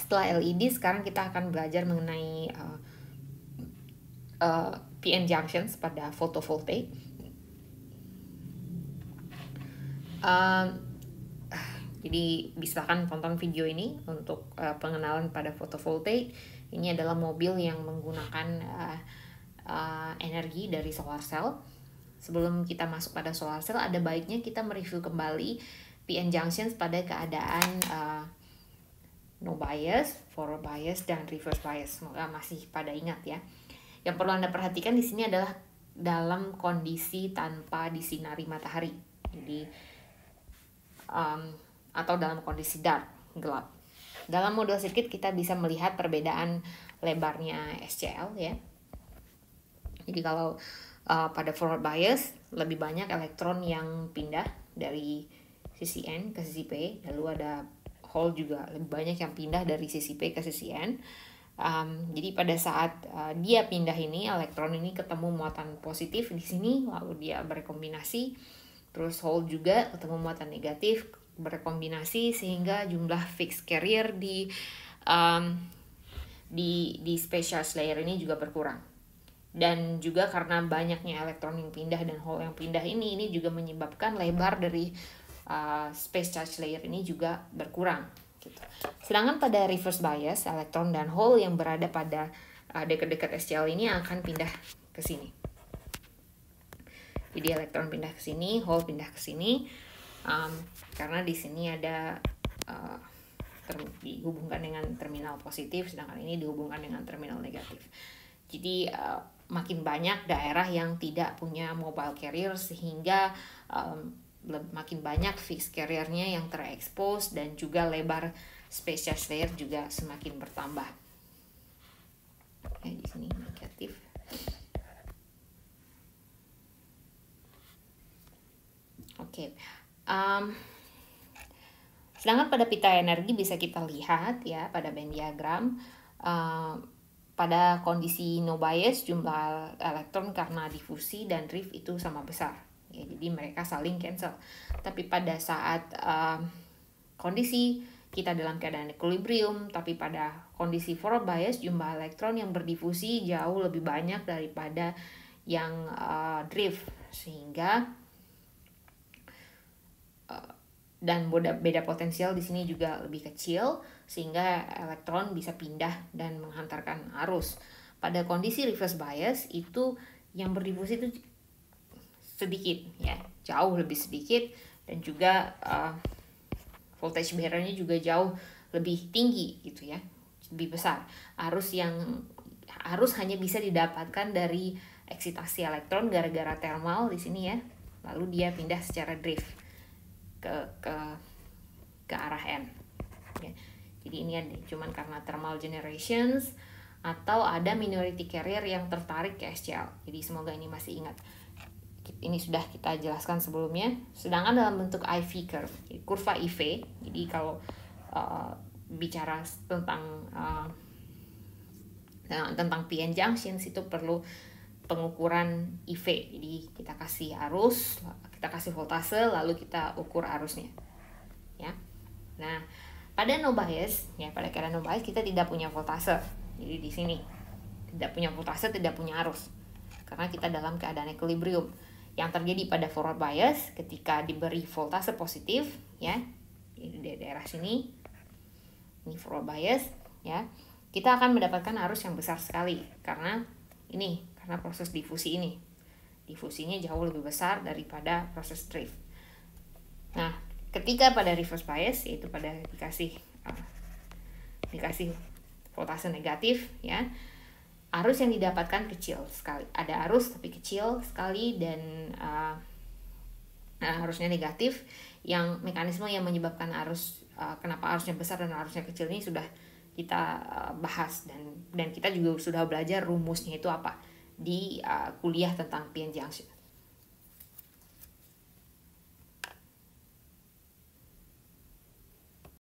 Setelah LED, sekarang kita akan belajar mengenai PN junctions pada photovoltaic. Jadi silakan tonton video ini untuk pengenalan pada photovoltaic. Ini adalah mobil yang menggunakan energi dari solar cell. Sebelum kita masuk pada solar cell, ada baiknya kita mereview kembali PN junctions pada keadaan no bias, forward bias, dan reverse bias. Semoga masih pada ingat ya. Yang perlu Anda perhatikan di sini adalah dalam kondisi tanpa disinari matahari. Jadi atau dalam kondisi dark, gelap. Dalam model sirkuit kita bisa melihat perbedaan lebarnya SCL ya. Jadi kalau pada forward bias lebih banyak elektron yang pindah dari sisi N ke sisi P, lalu ada hole juga lebih banyak yang pindah dari sisi P ke sisi N. Jadi pada saat dia pindah ini, elektron ini ketemu muatan positif di sini, lalu dia berkombinasi, terus hole juga ketemu muatan negatif, berkombinasi sehingga jumlah fixed carrier di space charge layer ini juga berkurang. Dan juga karena banyaknya elektron yang pindah dan hole yang pindah ini juga menyebabkan lebar dari space charge layer ini juga berkurang gitu. Sedangkan pada reverse bias, elektron dan hole yang berada pada dekat-dekat SCL ini akan pindah ke sini. Jadi elektron pindah ke sini, hole pindah ke sini, karena di sini ada dihubungkan dengan terminal positif, sedangkan ini dihubungkan dengan terminal negatif. Jadi makin banyak daerah yang tidak punya mobile carrier sehingga makin banyak fixed carriernya yang terekspos dan juga lebar space charge layer juga semakin bertambah. Di sini negatif. Oke. Sedangkan pada pita energi bisa kita lihat ya pada Venn diagram. Pada kondisi no bias jumlah elektron karena difusi dan drift itu sama besar ya, jadi mereka saling cancel. Tapi pada saat kondisi kita dalam keadaan equilibrium, tapi pada kondisi forward bias jumlah elektron yang berdifusi jauh lebih banyak daripada yang drift, sehingga dan beda potensial di sini juga lebih kecil sehingga elektron bisa pindah dan menghantarkan arus. Pada kondisi reverse bias itu yang berdifusi itu sedikit ya, jauh lebih sedikit, dan juga voltage barrier-nya juga jauh lebih tinggi gitu ya, lebih besar. Arus hanya bisa didapatkan dari eksitasi elektron gara-gara thermal di sini ya, lalu dia pindah secara drift ke arah N ya. Jadi ini cuman karena thermal generations atau ada minority carrier yang tertarik ke SCL. Jadi semoga ini masih ingat. Ini sudah kita jelaskan sebelumnya. Sedangkan dalam bentuk IV curve, kurva IV. Jadi kalau bicara tentang PN junctions itu perlu pengukuran IV. Jadi kita kasih arus, kita kasih voltase, lalu kita ukur arusnya. Ya. Nah, pada no bias, ya pada keadaan no bias kita tidak punya voltase. Jadi di sini tidak punya voltase, tidak punya arus. Karena kita dalam keadaan equilibrium. Yang terjadi pada forward bias ketika diberi voltase positif, ya. Di daerah sini. Ini forward bias, ya. Kita akan mendapatkan arus yang besar sekali karena proses difusi ini. Difusinya jauh lebih besar daripada proses drift. Nah, ketika pada reverse bias, yaitu pada dikasih voltase negatif, ya, arus yang didapatkan kecil sekali. Ada arus tapi kecil sekali, dan arusnya negatif. Yang mekanisme yang menyebabkan arus, kenapa arusnya besar dan arusnya kecil ini sudah kita bahas, dan kita juga sudah belajar rumusnya itu apa di kuliah tentang PN junction.